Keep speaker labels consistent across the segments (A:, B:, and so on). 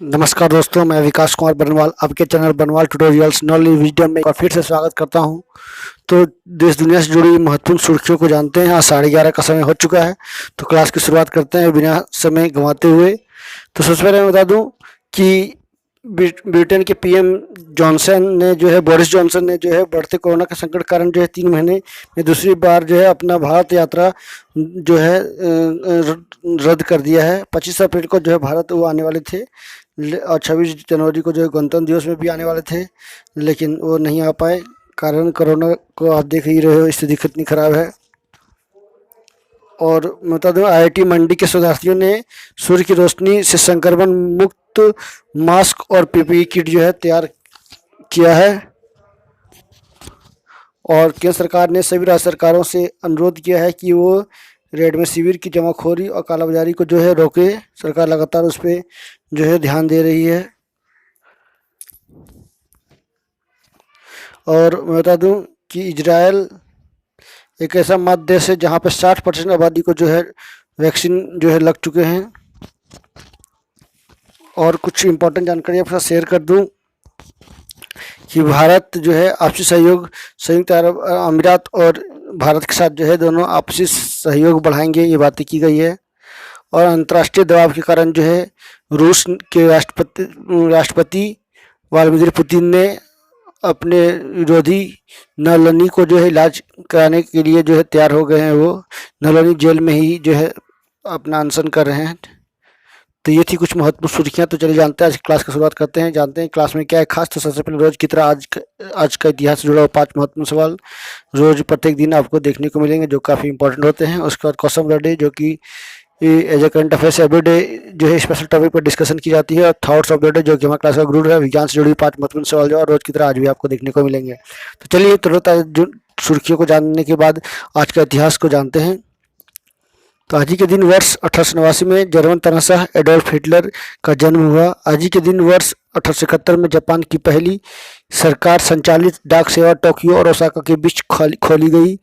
A: नमस्कार दोस्तों, मैं विकास कुमार बनवाल आपके चैनल बनवाल ट्यूटोरियल्स नॉलेज विजडम में एक बार फिर से स्वागत करता हूं। तो देश दुनिया से जुड़ी महत्वपूर्ण सुर्खियों को जानते हैं। आज 11:30 का समय हो चुका है, तो क्लास की शुरुआत करते हैं बिना समय गंवाते हुए। तो सबसे पहले मैं बता दूं कि ब्रिटेन के पीएम जॉनसन ने जो है बोरिस जॉनसन ने जो है बढ़ते कोरोना के संकट के कारण जो है 3 महीने में दूसरी बार जो है अपना भारत यात्रा जो है रद्द कर दिया है। 25 अप्रैल को जो है भारत वो आने वाले थे और 26 जनवरी को जो है गणतंत्र दिवस में भी आने वाले थे, लेकिन वो नहीं आ पाए। कारण कोरोना को आप देख ही रहे हो, स्थिति कितनी ख़राब है। और मैं बता दूँ, आईआईटी मंडी के शोधार्थियों ने सूर्य की रोशनी से संक्रमण मुक्त मास्क और पीपीई किट जो है तैयार किया है। और केंद्र सरकार ने सभी राज्य सरकारों से अनुरोध किया है कि वो रेमडेसिविर की जमाखोरी और कालाबाजारी को जो है रोके। सरकार लगातार उस पर जो है ध्यान दे रही है। और मैं बता दूं कि इजराइल एक ऐसा मध्य देश है जहां पर 60% आबादी को जो है वैक्सीन जो है लग चुके हैं। और कुछ इम्पोर्टेंट जानकारी आपके साथ शेयर कर दूं कि भारत जो है आपसी सहयोग, संयुक्त अरब अमीरात और भारत के साथ जो है दोनों आपसी सहयोग बढ़ाएंगे, ये बातें की गई है। और अंतर्राष्ट्रीय दबाव के कारण जो है रूस के राष्ट्रपति व्लादिमीर पुतिन ने अपने विरोधी नावल्नी को जो है इलाज कराने के लिए जो है तैयार हो गए हैं। वो नावल्नी जेल में ही जो है अपना अनशन कर रहे हैं। तो ये थी कुछ महत्वपूर्ण सुर्खियाँ। तो चलिए जानते हैं, आज क्लास की शुरुआत करते हैं, जानते हैं क्लास में क्या है खास। तो सबसे पहले रोज़ की तरह आज का इतिहास से जुड़ा हुआ 5 महत्वपूर्ण सवाल रोज़ प्रत्येक दिन आपको देखने को मिलेंगे, जो काफ़ी इंपॉर्टेंट होते हैं। उसके बाद क्वेश्चन ऑफ द डे, जो कि as a current affairs everyday जो है स्पेशल टॉपिक पर डिस्कशन की जाती है। और थॉट्स ऑफ द डे, जो कि हमारा क्लास का गुरु है, विज्ञान से जुड़ी 5 महत्वपूर्ण सवाल जो रोज़ की तरह आज भी आपको देखने को मिलेंगे। तो चलिए तुरंत सुर्खियों को जानने के बाद आज का इतिहास को जानते हैं। तो आज ही के दिन वर्ष 1889 में जर्मन तनाशाह एडोल्फ हिटलर का जन्म हुआ। आज ही के दिन वर्ष 1871 में जापान की पहली सरकार संचालित डाक सेवा टोक्यो और ओसाका के बीच खोली गई।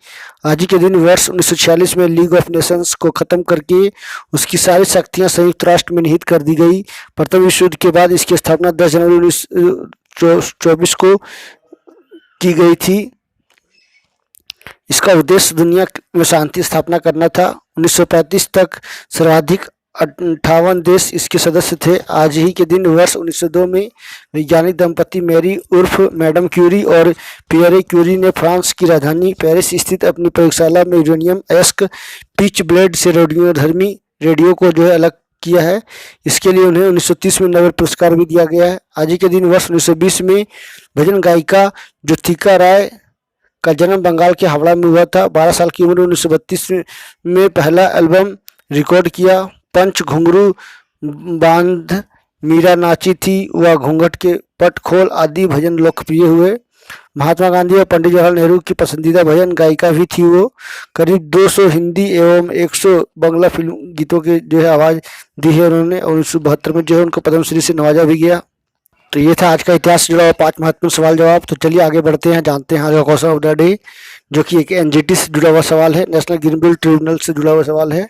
A: आज ही के दिन वर्ष 1946 में लीग ऑफ नेशंस को ख़त्म करके उसकी सारी शक्तियां संयुक्त राष्ट्र में निहित कर दी गई। प्रथम विश्व युद्ध के बाद इसकी स्थापना 10 जनवरी 1924 को की गई थी। इसका उद्देश्य दुनिया में शांति स्थापना करना था। 1935 तक सर्वाधिक 58 देश इसके सदस्य थे। आज ही के दिन वर्ष 1902 में वैज्ञानिक दंपति मैरी उर्फ मैडम क्यूरी और पियरे क्यूरी ने फ्रांस की राजधानी पेरिस स्थित अपनी प्रयोगशाला में यूरेनियम एस्क पिच ब्लेड से रेडियोधर्मी रेडियो को जो है अलग किया है। इसके लिए उन्हें 1930 में नोबेल पुरस्कार भी दिया गया है। आज ही के दिन वर्ष 1920 में भजन गायिका ज्योतिका राय का जन्म बंगाल के हावड़ा में हुआ था। 12 साल की उम्र में 1932 में पहला एल्बम रिकॉर्ड किया। पंच घुंघरू बांध मीरा नाची थी, वह घूंघट के पट खोल आदि भजन लोकप्रिय हुए। महात्मा गांधी और पंडित जवाहरलाल नेहरू की पसंदीदा भजन गायिका भी थी वो। करीब 200 हिंदी एवं 100 बांग्ला फिल्म गीतों के जो है आवाज़ दी है उन्होंने। और 1972 में जो है उनको पद्मश्री से नवाजा भी गया। तो ये था आज का इतिहास से जुड़ा हुआ 5 महत्वपूर्ण सवाल जवाब। तो चलिए आगे बढ़ते हैं, जानते हैं आज का क्वेश्चन ऑफ द डे, जो कि एक एनजीटी से जुड़ा हुआ सवाल है, नेशनल ग्रीन बिल ट्रिब्यूनल से जुड़ा हुआ सवाल है।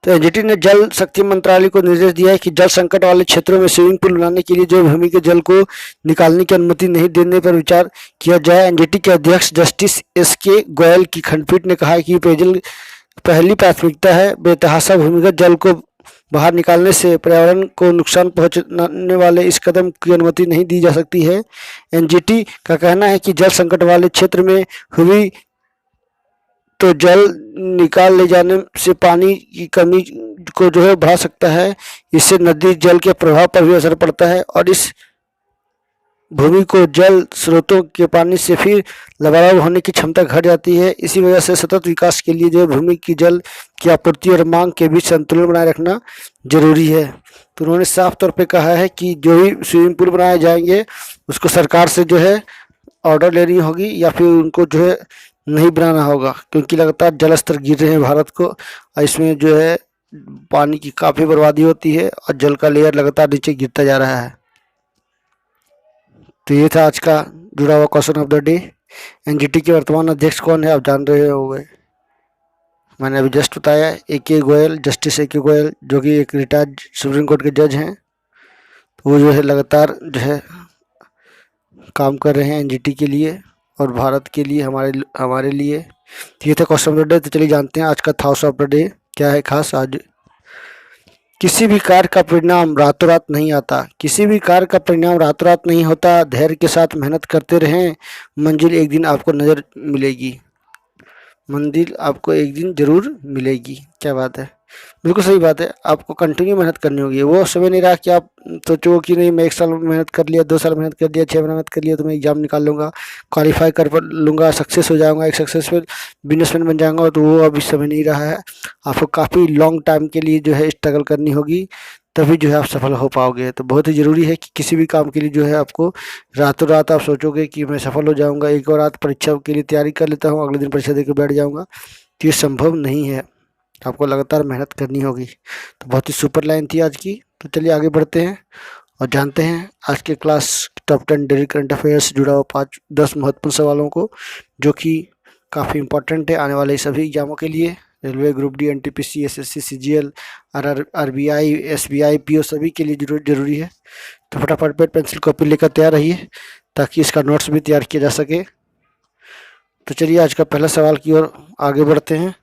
A: तो एनजीटी ने जल शक्ति मंत्रालय को निर्देश दिया है कि जल संकट वाले क्षेत्रों में स्विमिंग पूल बनाने के लिए जो भूमि के जल को निकालने की अनुमति नहीं देने पर विचार किया जाए। एनजीटी के अध्यक्ष जस्टिस एस.के. गोयल की खंडपीठ ने कहा है कि पेयजल पहली प्राथमिकता है। बेतहाशा भूमिगत जल को बाहर निकालने से पर्यावरण को नुकसान पहुंचाने वाले इस कदम की अनुमति नहीं दी जा सकती है। एनजीटी का कहना है कि जल संकट वाले क्षेत्र में हुई तो जल निकाल ले जाने से पानी की कमी को जो है बढ़ा सकता है। इससे नदी जल के प्रभाव पर भी असर पड़ता है और इस भूमि को जल स्रोतों के पानी से फिर लबालब होने की क्षमता घट जाती है। इसी वजह से सतत विकास के लिए जो भूमि की जल की आपूर्ति और मांग के बीच संतुलन बनाए रखना जरूरी है। तो उन्होंने साफ तौर पे कहा है कि जो भी स्विमिंग पूल बनाए जाएंगे उसको सरकार से जो है ऑर्डर लेनी होगी या फिर उनको जो है नहीं बनाना होगा, क्योंकि लगातार जल स्तर गिर रहे हैं भारत को। इसमें जो है पानी की काफ़ी बर्बादी होती है और जल का लेयर लगातार नीचे गिरता जा रहा है। तो ये था आज का जुड़ा हुआ question of the day. NGT के वर्तमान अध्यक्ष कौन है आप जान रहे होंगे, मैंने अभी जस्ट बताया, A K. Goyal, justice A K. Goyal, जो कि एक रिटायर्ड सुप्रीम कोर्ट के जज हैं। वो जो है लगातार जो है काम कर रहे हैं एनजीटी के लिए और भारत के लिए, हमारे लिए। तो ये था क्वेश्चन ऑफ द डे। तो चलिए जानते हैं आज का थॉट्स ऑफ द डे क्या है खास आज। किसी भी कार्य का परिणाम रातों रात नहीं आता। किसी भी कार्य का परिणाम रातों रात नहीं होता। धैर्य के साथ मेहनत करते रहें, मंजिल एक दिन आपको नज़र मिलेगी। मंजिल आपको एक दिन ज़रूर मिलेगी। क्या बात है, बिल्कुल सही बात है। आपको कंटिन्यू मेहनत करनी होगी। वो समय नहीं रहा कि आप सोचो कि नहीं मैं 1 साल मेहनत कर लिया, 2 साल मेहनत कर लिया, 6 महीना मेहनत कर लिया तो मैं एग्ज़ाम निकाल लूँगा, क्वालिफाई कर लूँगा, सक्सेस हो जाऊँगा, एक सक्सेसफुल बिजनेसमैन बन जाऊँगा। तो वो अभी समय नहीं रहा है। आपको काफ़ी लॉन्ग टाइम के लिए जो है स्ट्रगल करनी होगी, तभी जो है आप सफल हो पाओगे। तो बहुत ही ज़रूरी है कि किसी भी काम के लिए जो है आपको रातों रात आप सोचोगे कि मैं सफल हो जाऊँगा, एक और रात परीक्षा के लिए तैयारी कर लेता हूँ, अगले दिन परीक्षा देकर बैठ जाऊँगा, तो ये संभव नहीं है। आपको लगातार मेहनत करनी होगी। तो बहुत ही सुपर लाइन थी आज की। तो चलिए आगे बढ़ते हैं और जानते हैं आज के class top 10 daily current affairs से जुड़ा हुआ 5-10 महत्वपूर्ण सवालों को, जो कि काफ़ी इंपॉर्टेंट है आने वाले सभी एग्जामों के लिए। Railway, group D, NTPC, SSC, CGL, RBI, SBI, PO सभी के लिए जरूरी है। तो फटाफट पेन पेंसिल कॉपी लेकर तैयार रहिए ताकि इसका नोट्स भी तैयार किया जा सके। तो चलिए आज का पहला सवाल की ओर आगे बढ़ते हैं।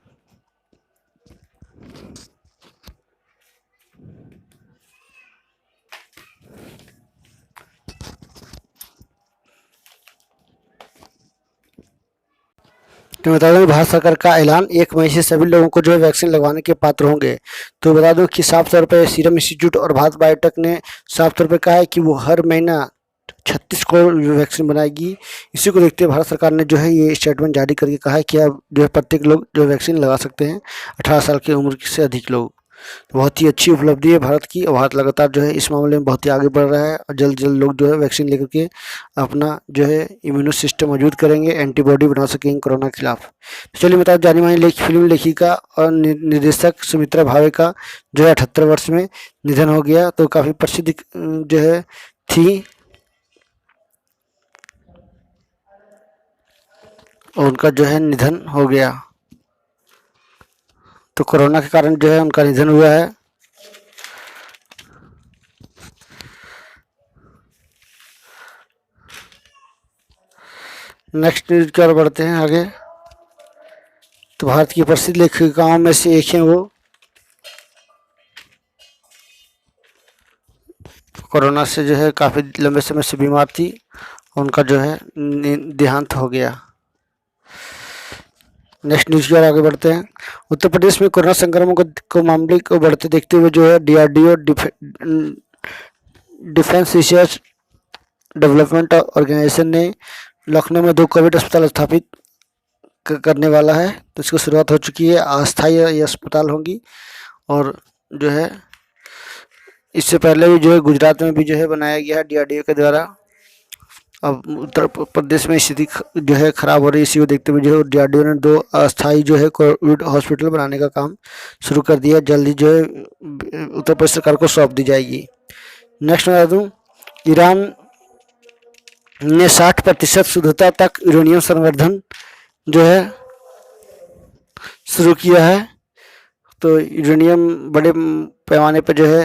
A: तो बता दूं भारत सरकार का ऐलान 1 मई से सभी लोगों को जो है वैक्सीन लगवाने के पात्र होंगे। तो बता दूं कि साफ तौर पे सीरम इंस्टीट्यूट और भारत बायोटेक ने साफ तौर पे कहा है कि वो हर महीना 36 करोड़ वैक्सीन बनाएगी। इसी को देखते हुए भारत सरकार ने जो है ये स्टेटमेंट जारी करके कहा है कि अब जो है प्रत्येक लोग जो वैक्सीन लगा सकते हैं, 18 साल की उम्र से अधिक लोग। तो बहुत ही अच्छी उपलब्धि है भारत की, और भारत लगातार जो है इस मामले में बहुत ही आगे बढ़ रहा है और जल्द जल्द लोग जो है वैक्सीन लेकर के अपना जो है इम्यूनो सिस्टम मौजूद करेंगे, एंटीबॉडी बना सकेंगे कोरोना के खिलाफ। तो चलिए बताओ, जानी मानी फिल्म लेखिका और निर्देशक सुमित्रा भावे का जो है 78 वर्ष में निधन हो गया। तो काफ़ी प्रसिद्ध जो है थी, और उनका जो है निधन हो गया। तो कोरोना के कारण जो है उनका निधन हुआ है। नेक्स्ट न्यूज की ओर बढ़ते हैं आगे। तो भारत की प्रसिद्ध लेखिकाओं में से एक हैं वो, कोरोना से जो है काफ़ी लंबे समय से बीमार थी, उनका जो है देहांत हो गया। नेक्स्ट न्यूज की ओर आगे बढ़ते हैं। उत्तर प्रदेश में कोरोना संक्रमण को मामले को बढ़ते देखते हुए जो है DRDO defence research development organisation ने लखनऊ में 2 कोविड अस्पताल स्थापित करने वाला है। तो इसकी शुरुआत हो चुकी है। अस्थायी ये अस्पताल होंगी, और जो है इससे पहले भी जो है गुजरात में भी जो है बनाया गया है डीआरडीओ के द्वारा। अब उत्तर प्रदेश में स्थिति जो है खराब हो रही है, इसी को देखते हुए जो है डीआरडीओ ने 2 अस्थायी जो है कोविड हॉस्पिटल बनाने का काम शुरू कर दिया। जल्दी जो है उत्तर प्रदेश सरकार को सौंप दी जाएगी। नेक्स्ट बता दूँ, ईरान ने 60% शुद्धता तक यूरेनियम संवर्धन जो है शुरू किया है। तो यूरेनियम बड़े पैमाने पर जो है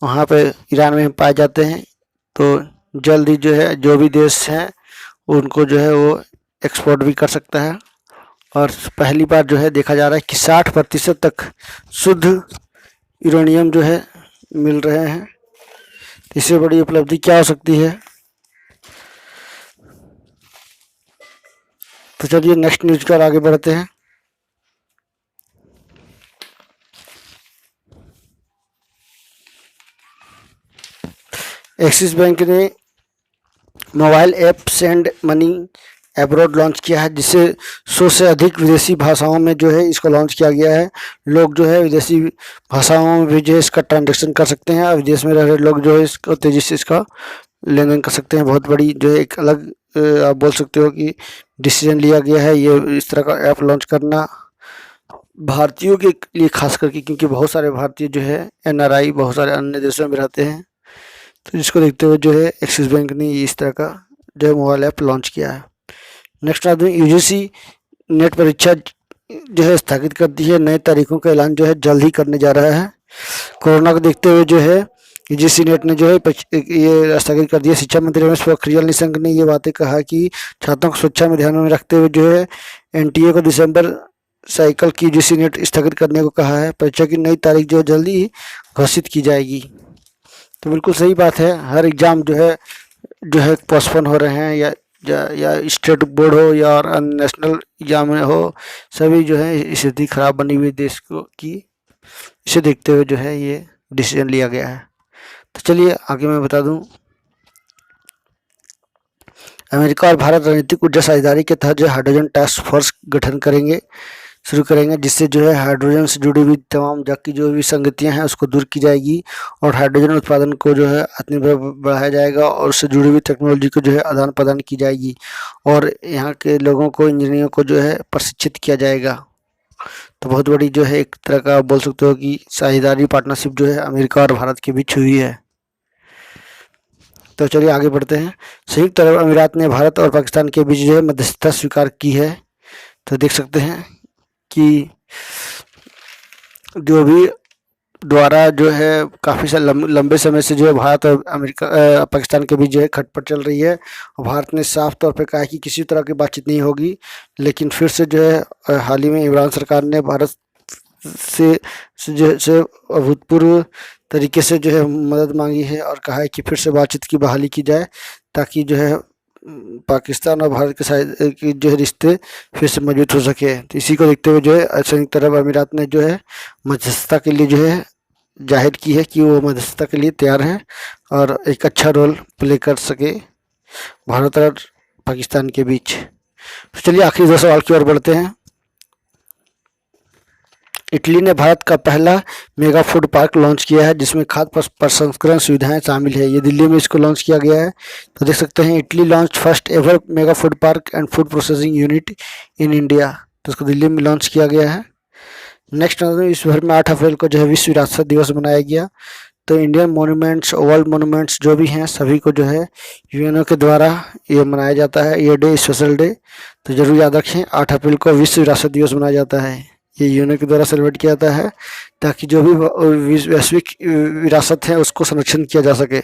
A: वहाँ पे ईरान में पाए जाते हैं। तो जल्दी जो है जो भी देश हैं उनको जो है वो एक्सपोर्ट भी कर सकता है, और पहली बार जो है देखा जा रहा है कि 60% तक शुद्ध यूरेनियम जो है मिल रहे हैं। इससे बड़ी उपलब्धि क्या हो सकती है। तो चलिए नेक्स्ट न्यूज पर आगे बढ़ते हैं। एक्सिस बैंक ने mobile app send money abroad launch किया है, जिससे 100 से अधिक विदेशी भाषाओं में जो है इसको लॉन्च किया गया है। लोग जो है विदेशी भाषाओं में भी जो है इसका ट्रांजेक्शन कर सकते हैं, और विदेश में रह रहे लोग जो है इसको तेज़ी से इसका लेन देन कर सकते हैं। बहुत बड़ी जो है एक अलग आप बोल सकते हो कि डिसीजन लिया गया है ये इस तरह का ऐप लॉन्च करना भारतीयों के लिए, खास करके क्योंकि बहुत सारे भारतीय जो है एनआरआई बहुत सारे अन्य देशों में रहते हैं। तो जिसको देखते हुए जो है एक्सिस बैंक ने इस तरह का जो है मोबाइल ऐप लॉन्च किया है। नेक्स्ट आदमी, यूजीसी नेट परीक्षा जो है स्थगित कर दी है। नए तारीखों का ऐलान जो है जल्द ही करने जा रहा है। कोरोना को देखते हुए जो है यूजीसी नेट ने जो है ये स्थगित कर दिया। शिक्षा मंत्री रमेश पोखरियाल निशंक ने ये बातें कहा कि छात्रों को सुरक्षा में ध्यान में रखते हुए जो है एनटीए को दिसंबर साइकिल की यूजीसी नेट स्थगित करने को कहा है। परीक्षा की नई तारीख जो जल्दी ही घोषित की जाएगी। तो बिल्कुल सही बात है, हर एग्ज़ाम जो है पोस्टपोन हो रहे हैं, या स्टेट बोर्ड हो या और नेशनल एग्जाम हो, सभी जो है स्थिति खराब बनी हुई देश को की, इसे देखते हुए जो है ये डिसीजन लिया गया है। तो चलिए आगे मैं बता दूं, अमेरिका और भारत रणनीतिक ऊर्जा साझेदारी के तहत जो हाइड्रोजन टास्क फोर्स गठन शुरू करेंगे, जिससे जो है हाइड्रोजन से जुड़ी हुई तमाम की जो भी संगतियां हैं उसको दूर की जाएगी और हाइड्रोजन उत्पादन को जो है आत्मनिर्भर बढ़ाया जाएगा और उससे जुड़ी हुई टेक्नोलॉजी को जो है आदान प्रदान की जाएगी और यहाँ के लोगों को, इंजीनियरों को जो है प्रशिक्षित किया जाएगा। तो बहुत बड़ी जो है एक तरह का बोल सकते हो कि साझेदारी पार्टनरशिप जो है अमेरिका और भारत के बीच हुई है। तो चलिए आगे बढ़ते हैं। संयुक्त अरब अमीरात ने भारत और पाकिस्तान के बीच जो है मध्यस्थता स्वीकार की है। तो देख सकते हैं कि जो भी द्वारा जो है काफ़ी लंबे समय से जो है भारत और पाकिस्तान के बीच जो है खटपट चल रही है और भारत ने साफ तौर पे कहा है कि किसी तरह की बातचीत नहीं होगी, लेकिन फिर से जो है हाल ही में इमरान सरकार ने भारत से अभूतपूर्व तरीके से जो है मदद मांगी है और कहा है कि फिर से बातचीत की बहाली की जाए ताकि जो है पाकिस्तान और भारत के जो है रिश्ते फिर से मजबूत हो सके। तो इसी को देखते हुए जो है संयुक्त अरब अमीरात ने जो है मध्यस्थता के लिए जो है जाहिर की है कि वो मध्यस्थता के लिए तैयार है और एक अच्छा रोल प्ले कर सके भारत और पाकिस्तान के बीच। तो चलिए आखिरी 2 सवाल की ओर बढ़ते हैं। इटली ने भारत का पहला मेगा फूड पार्क लॉन्च किया है जिसमें खाद्य प्रसंस्करण सुविधाएं शामिल है। ये दिल्ली में इसको लॉन्च किया गया है। तो देख सकते हैं Italy launch first ever mega food park and food processing unit in India. तो इसको दिल्ली में लॉन्च किया गया है। नेक्स्ट विश्व भर में 8 अप्रैल को जो है विश्व विरासत दिवस मनाया गया। तो इंडियन मोनूमेंट्स, वर्ल्ड मोनूमेंट्स जो भी हैं सभी को जो है यूएनओ के द्वारा ये मनाया जाता है, ये डे स्पेशल डे। तो जरूर याद रखें 8 अप्रैल को विश्व विरासत दिवस मनाया जाता है। ये यूएनओ के द्वारा सेलिब्रेट किया जाता है ताकि जो भी वैश्विक विरासत है उसको संरक्षण किया जा सके।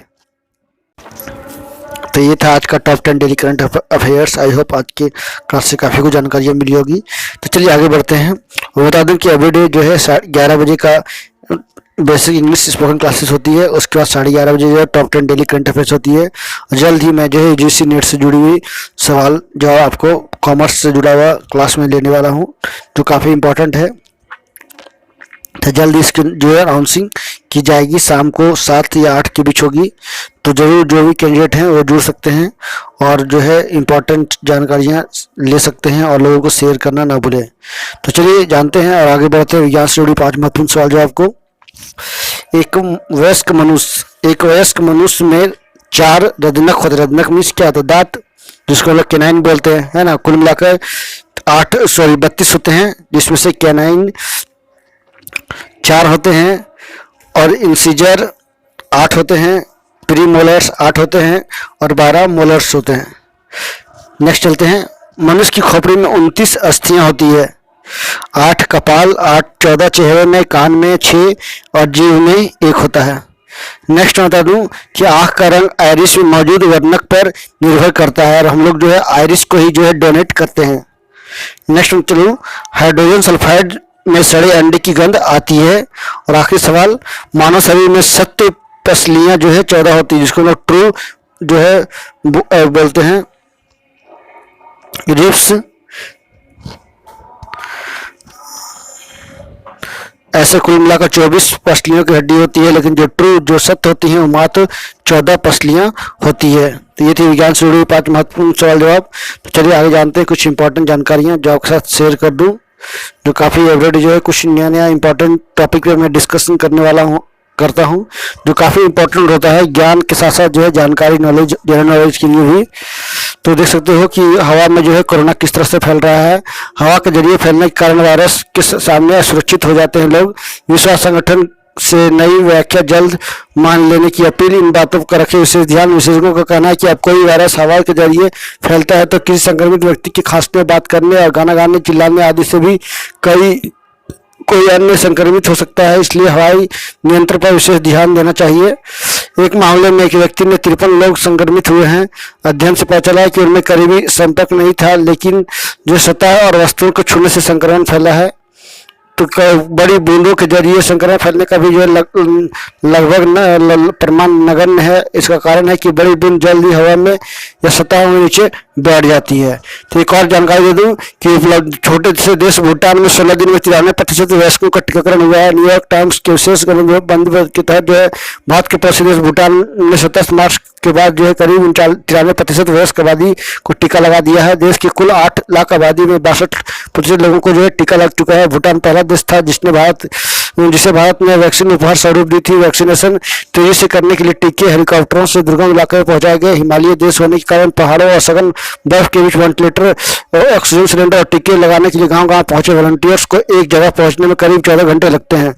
A: तो ये था आज का top 10 daily current affairs. I hope आज के क्लास से काफ़ी कुछ जानकारियाँ मिली होगी। तो चलिए आगे बढ़ते हैं। वो बता दूं कि एवरीडे जो है 11:30 बजे का बेसिक इंग्लिश स्पोकन क्लासेस होती है। उसके बाद 11:30 बजे जो है टॉप 10 डेली करंट अफेयर्स होती है। और जल्द ही मैं जो है यूजीसी नेट से जुड़ी हुई सवाल जवाब आपको कॉमर्स से जुड़ा हुआ क्लास में लेने वाला हूँ जो काफ़ी इम्पोर्टेंट है। तो जल्द इसकी जो है अनाउंसिंग की जाएगी, शाम को 7 या 8 के बीच होगी। तो जरूर जो भी कैंडिडेट हैं वो जुड़ सकते हैं और जो है इम्पोर्टेंट जानकारियाँ ले सकते हैं और लोगों को शेयर करना ना भूलें। तो चलिए जानते हैं और आगे बढ़ते हैं विज्ञान से जुड़ी 5 महत्वपूर्ण सवाल जवाब को। एक वयस्क मनुष्य में 4 रदनक होते। रदनक मीन्स क्या होता है? दांत, जिसको लोग कैनाइन बोलते हैं, है ना। कुल मिलाकर 32 होते हैं जिसमें से कैनाइन 4 होते हैं और इंसिजर 8 होते हैं, प्रीमोलर्स 8 होते हैं और 12 मोलर्स होते हैं। नेक्स्ट चलते हैं। मनुष्य की खोपड़ी में 29 अस्थियां होती है। 8 कपाल, 14 चेहरे में, कान में 6 और जीभ में 1 होता है। नेक्स्ट बता दूं कि आँख का रंग आयरिस में मौजूद वर्णक पर निर्भर करता है और हम लोग जो है आयरिस को ही जो है डोनेट करते हैं। नेक्स्ट चलो, हाइड्रोजन सल्फाइड में सड़े अंडे की गंध आती है। और आखिरी सवाल, मानव शरीर में 7 पसलियां जो है 14 होती है जिसको लोग ट्रू जो है बोलते हैं, रिब्स। ऐसे कुल मिलाकर 24 पसलियों की हड्डी होती है, लेकिन जो सत्य होती है वो मात्र 14 पसलियां होती है। तो ये थी विज्ञान से जुड़ी 5 महत्वपूर्ण सवाल जवाब। तो चलिए आगे जानते हैं कुछ इंपॉर्टेंट जानकारियां जो आपके साथ शेयर कर दूं, जो काफ़ी एवरेड जो है कुछ नया इंपॉर्टेंट टॉपिक पे मैं डिस्कशन करता हूँ जो काफ़ी इंपॉर्टेंट होता है ज्ञान के साथ साथ जो है जानकारी, नॉलेज, जनरल नॉलेज के लिए भी। तो देख सकते हो कि हवा में जो है कोरोना किस तरह से फैल रहा है। हवा के जरिए फैलने के कारण वायरस के सामने सुरक्षित हो जाते हैं लोग। विश्व संगठन से नई व्याख्या जल्द मान लेने की अपील। इन बातों का रखे विशेष ध्यान। विशेषज्ञों का कहना है कि अब कोई वायरस हवा के जरिए फैलता है तो किसी संक्रमित व्यक्ति के खांसने, बात करने और गाना गाने, चिल्लाने आदि से भी कई कोई अन्य संक्रमित हो सकता है, इसलिए हवाई नियंत्रण पर विशेष ध्यान देना चाहिए। एक मामले में एक व्यक्ति में 53 लोग संक्रमित हुए हैं। अध्ययन से पता चला है कि उनमें करीबी संपर्क नहीं था, लेकिन जो सतह और वस्तुओं को छूने से संक्रमण फैला है। तो बड़ी बूंदों के जरिए संक्रमण फैलने का भी जो है लगभग प्रमाण नगण्य है। इसका कारण है कि बड़ी बूंद जल्दी हवा में या सतह में नीचे बैठ जाती है। तो एक और जानकारी दे दूं कि छोटे से देश भूटान में 16 दिन में 93% वयस्कों का टीकाकरण हुआ है। न्यूयॉर्क टाइम्स के विशेष बंद के तहत जो है भारत के पड़ोसी देश भूटान ने 27 मार्च के बाद जो है करीब 93% वयस्क आबादी को टीका लगा दिया है। देश की कुल 8 लाख आबादी में 62% लोगों को जो है टीका लग चुका है। भूटान पहला देश था जिसे भारत ने वैक्सीन उपहार स्वरूप दी थी। वैक्सीनेशन तेजी से करने के लिए टीके हेलीकॉप्टरों से दुर्गम इलाके में पहुंचाए गए। हिमालयी देश होने के कारण पहाड़ों और सघन बर्फ के बीच वेंटिलेटर, ऑक्सीजन सिलेंडर और टीके लगाने के लिए गांव-गांव पहुंचे वॉलंटियर्स को एक जगह पहुंचने में करीब 14 घंटे लगते हैं।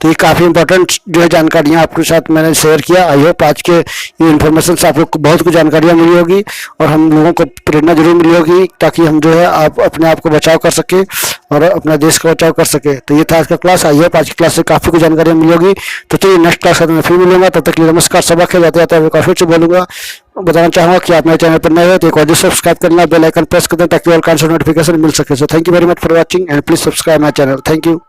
A: तो ये काफ़ी इंपॉर्टेंट जो है जानकारियाँ आपके साथ मैंने शेयर किया। आई होप आज के ये इन्फॉर्मेशन से आप लोग को बहुत कुछ जानकारियाँ मिली होगी और हम लोगों को प्रेरणा जरूर मिली होगी, ताकि हम जो है आप अपने आप को बचाव कर सके और अपना देश का बचाव कर सके। तो ये था आज का क्लास। आई होप आज की क्लास से काफ़ी कुछ जानकारियाँ मिली होगी। तो चलिए नेक्स्ट क्लास में फिर मिलूंगा। तब तक के लिए नमस्कार। सबक है जाते जाते मैं फिर से बोलूँगा, बताना चाहूँगा कि आप मेरे चैनल पर नए हो तो एक और सब्सक्राइब करना, बेल आइकन प्रेस कर दें ताकि ऑल काइंड्स ऑफ नोटिफिकेशन मिल सके। So thank you very much for watching and please subscribe my channel. Thank you.